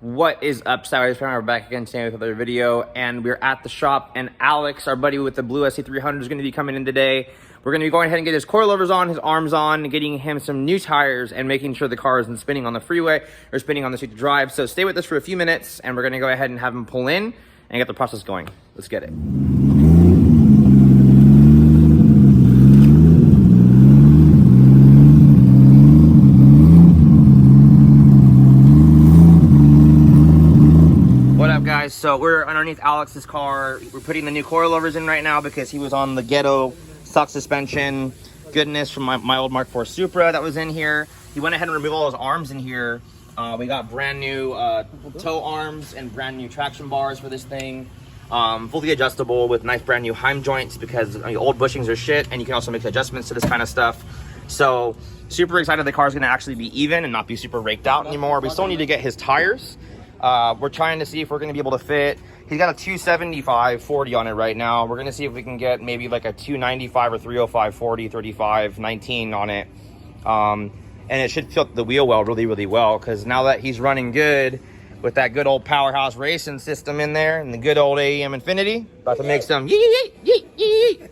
What is up, Sc300? We're back again today with another video, and we're at the shop, and Alex, our buddy with the blue Sc300, is going to be coming in today. We're going to be going ahead and get his coilovers on, his arms on, getting him some new tires, and making sure the car isn't spinning on the freeway or spinning on the street to drive. So stay with us for a few minutes, and we're going to go ahead and have him pull in and get the process going. Let's get it. What up, guys? So we're underneath Alex's car. We're putting the new coilovers in right now because he was on the ghetto stock suspension goodness from my old Mark IV Supra that was in here. He went ahead and removed all his arms in here. We got brand new toe arms and brand new traction bars for this thing. Fully adjustable with nice brand new Heim joints because old bushings are shit, and you can also make adjustments to this kind of stuff. So super excited the car's gonna actually be even and not be super raked out anymore. We still need to get his tires. We're trying to see if we're going to be able to fit. He's got a 275/40 on it right now. We're going to see if we can get maybe like a 295 or 305/40, 35, 19 on it. And it should fit the wheel well, really well, because now that he's running good with that good old powerhouse racing system in there and the good old AEM Infinity, about to make some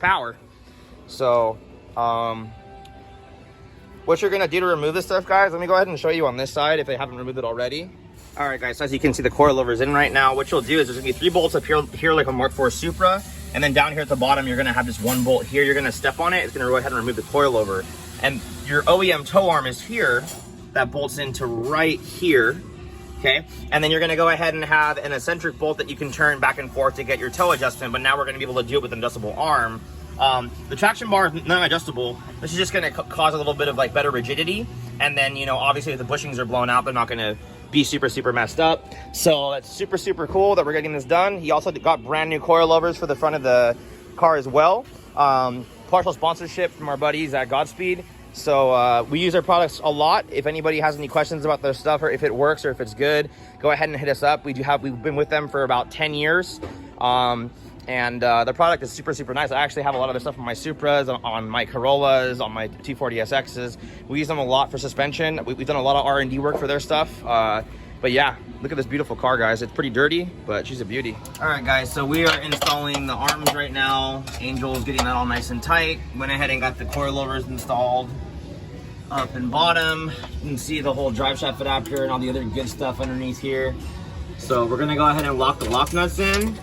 power. So, what you're going to do to remove this stuff, guys, let me go ahead and show you on this side if they haven't removed it already. All right, guys, so as you can see, the coilover's in right now. What you'll do is there's gonna be 3 bolts up here like a Mark IV Supra, and then down here at the bottom, you're gonna have this 1 bolt here. You're gonna step on it. It's gonna go ahead and remove the coilover. And your OEM toe arm is here. That bolts into right here, okay? And then you're gonna go ahead and have an eccentric bolt that you can turn back and forth to get your toe adjustment, but now we're gonna be able to do it with an adjustable arm. The traction bar is not adjustable. This is just gonna cause a little bit of like better rigidity. And then, you know, obviously if the bushings are blown out, they're not gonna be super messed up. So that's super cool that we're getting this done. He also got brand new coilovers for the front of the car as well. Partial sponsorship from our buddies at Godspeed. So we use their products a lot. If anybody has any questions about their stuff or if it works or if it's good, go ahead and hit us up. We've been with them for about 10 years. And the product is super nice. I actually have a lot of their stuff on my Supras, on my Corollas, on my 240SXs. We use them a lot for suspension. We've done a lot of R&D work for their stuff. But yeah, look at this beautiful car, guys. It's pretty dirty, but she's a beauty. All right, guys, so we are installing the arms right now. Angel's getting that all nice and tight. Went ahead and got the coilovers installed up and bottom. You can see the whole drive shaft adapter and all the other good stuff underneath here. So we're gonna go ahead and lock the lock nuts in,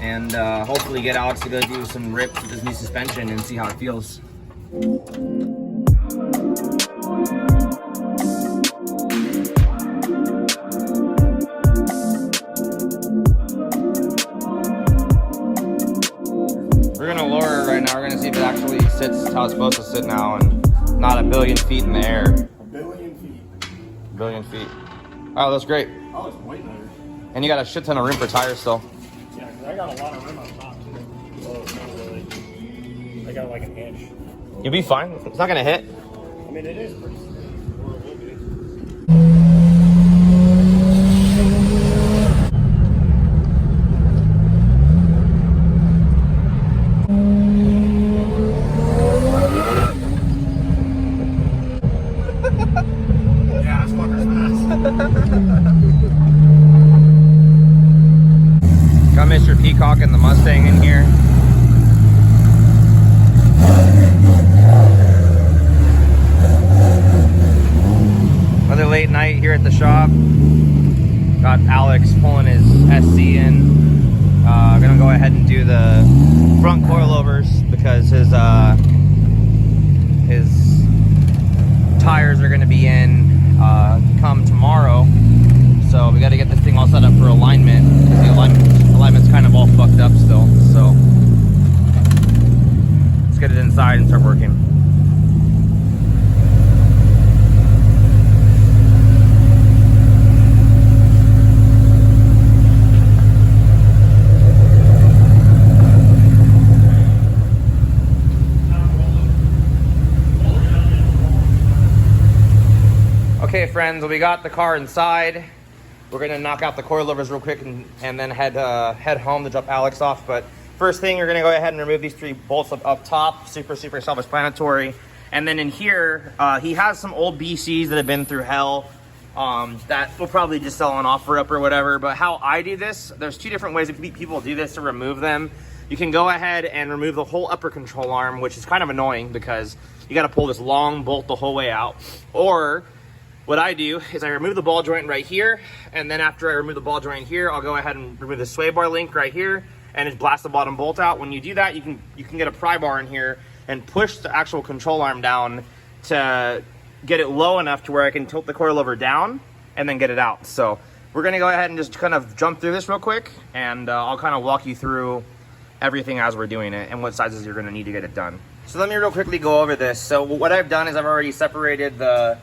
and hopefully get Alex to go do some rips with his new suspension and see how it feels. We're gonna lower it right now. We're gonna see if it actually sits how it's supposed to sit now and not a billion feet in the air. A billion feet. A billion feet. Oh, that's great. Oh, it's way better. And you got a shit ton of room for tires still. Yeah, because I got a lot of room on top too. So it's not really. I got like an inch. You'll be fine. It's not gonna hit. I mean, it is pretty smooth. Or it will be. Yeah, this fucker's fast. Got Mr. Peacock and the Mustang in here. Another late night here at the shop. Got Alex pulling his SC in. Gonna go ahead and do the front coilovers because his tires are gonna be in come tomorrow. So we got to get this thing all set up for alignment because the alignment's kind of all fucked up still. So let's get it inside and start working. Okay, friends, we got the car inside. We're gonna knock out the coilovers real quick and then head home to drop Alex off. But first thing, you're gonna go ahead and remove these 3 bolts up top. Super self-explanatory. And then in here, he has some old BCs that have been through hell. that will probably just sell on OfferUp or whatever. But how I do this, there's two different ways that people do this to remove them. You can go ahead and remove the whole upper control arm, which is kind of annoying because you got to pull this long bolt the whole way out. Or what I do is I remove the ball joint right here, and then after I remove the ball joint here, I'll go ahead and remove the sway bar link right here and just blast the bottom bolt out. When you do that, you can get a pry bar in here and push the actual control arm down to get it low enough to where I can tilt the coil over down and then get it out. So we're gonna go ahead and just kind of jump through this real quick, and I'll kind of walk you through everything as we're doing it and what sizes you're gonna need to get it done. So let me real quickly go over this. So what I've done is I've already separated the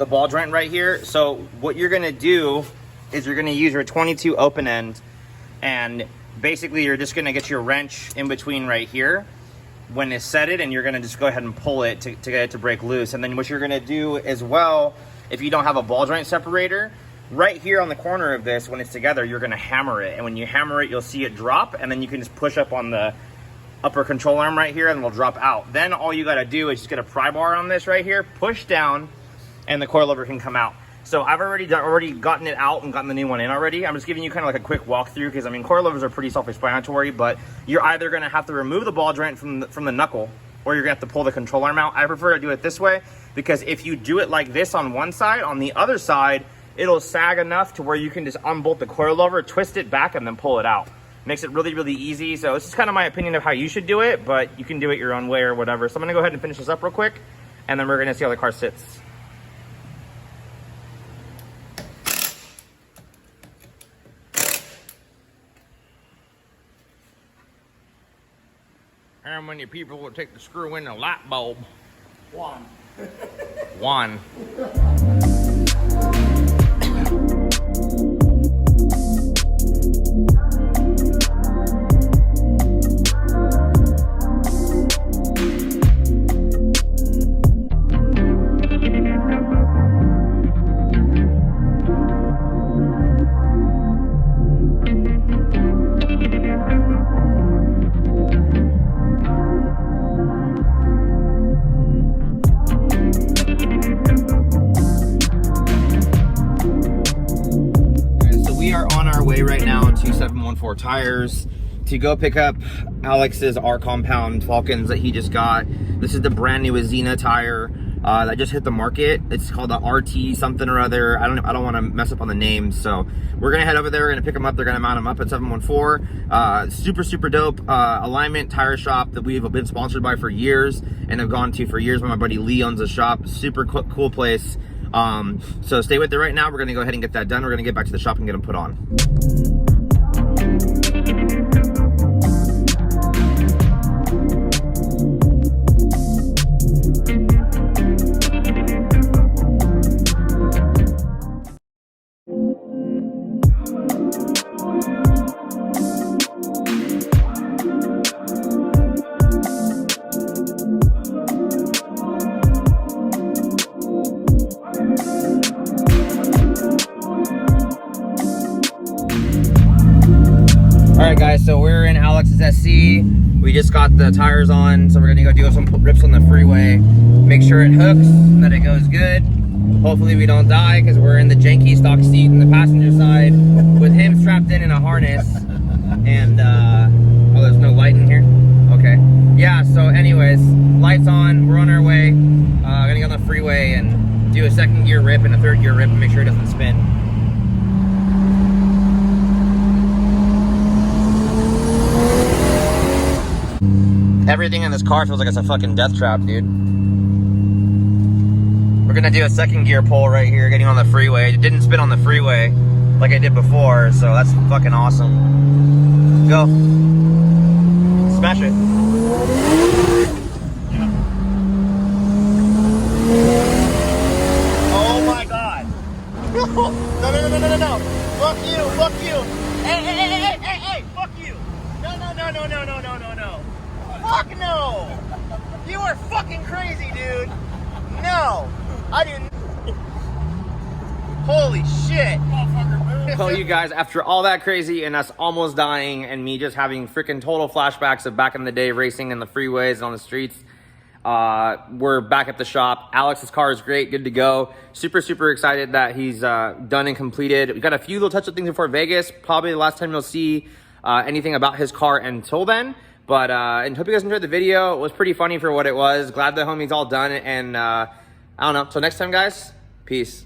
ball joint right here. So what you're gonna do is you're gonna use your 22 open end, and basically you're just gonna get your wrench in between right here when it's set it, and you're gonna just go ahead and pull it to get it to break loose. And then what you're gonna do as well, if you don't have a ball joint separator, right here on the corner of this, when it's together, you're gonna hammer it. And when you hammer it, you'll see it drop, and then you can just push up on the upper control arm right here and it'll drop out. Then all you gotta do is just get a pry bar on this right here, push down, and the coilover can come out. So I've already gotten it out and gotten the new one in already. I'm just giving you kind of like a quick walkthrough because I mean coilovers are pretty self-explanatory, but you're either gonna have to remove the ball joint from the knuckle, or you're gonna have to pull the control arm out. I prefer to do it this way because if you do it like this on one side, on the other side, it'll sag enough to where you can just unbolt the coilover, twist it back, and then pull it out. Makes it really, really easy. So this is kind of my opinion of how you should do it, but you can do it your own way or whatever. So I'm gonna go ahead and finish this up real quick, and then we're gonna see how the car sits. How many people will take the screw in a light bulb? One. One. Right now to 714 tires to go pick up Alex's R compound Falcons that he just got. This is the brand new Azena tire that just hit the market. It's called the RT something or other. I don't want to mess up on the names, so we're gonna head over there. We're gonna pick them up. They're gonna mount them up at 714. Super dope alignment tire shop that we've been sponsored by for years and have gone to for years. My buddy Lee owns a shop. Super cool place. So stay with it right now. We're gonna go ahead and get that done. We're gonna get back to the shop and get them put on. Alright guys, so we're in Alex's SC. We just got the tires on, so we're gonna go do some rips on the freeway. Make sure it hooks, that it goes good. Hopefully we don't die, because we're in the janky stock seat in the passenger side with him strapped in a harness. And, oh, there's no light in here? Okay. Yeah, so anyways, lights on, we're on our way. Gonna get on the freeway and do a second gear rip and a third gear rip and make sure it doesn't spin. Everything in this car feels like it's a fucking death trap, dude. We're gonna do a second gear pull right here, getting on the freeway. It didn't spin on the freeway like I did before, so that's fucking awesome. Go. Smash it. Oh my god. No. Fuck you. Hey, fuck you. No. Fuck no! You are fucking crazy, dude! No! I didn't. Holy shit! Well, you guys, after all that crazy and us almost dying and me just having freaking total flashbacks of back in the day racing in the freeways and on the streets, we're back at the shop. Alex's car is great, good to go. Super excited that he's done and completed. We've got a few little touch-up things before Vegas. Probably the last time you'll see anything about his car until then. But and hope you guys enjoyed the video. It was pretty funny for what it was. Glad the homie's all done. And I don't know. Till next time, guys. Peace.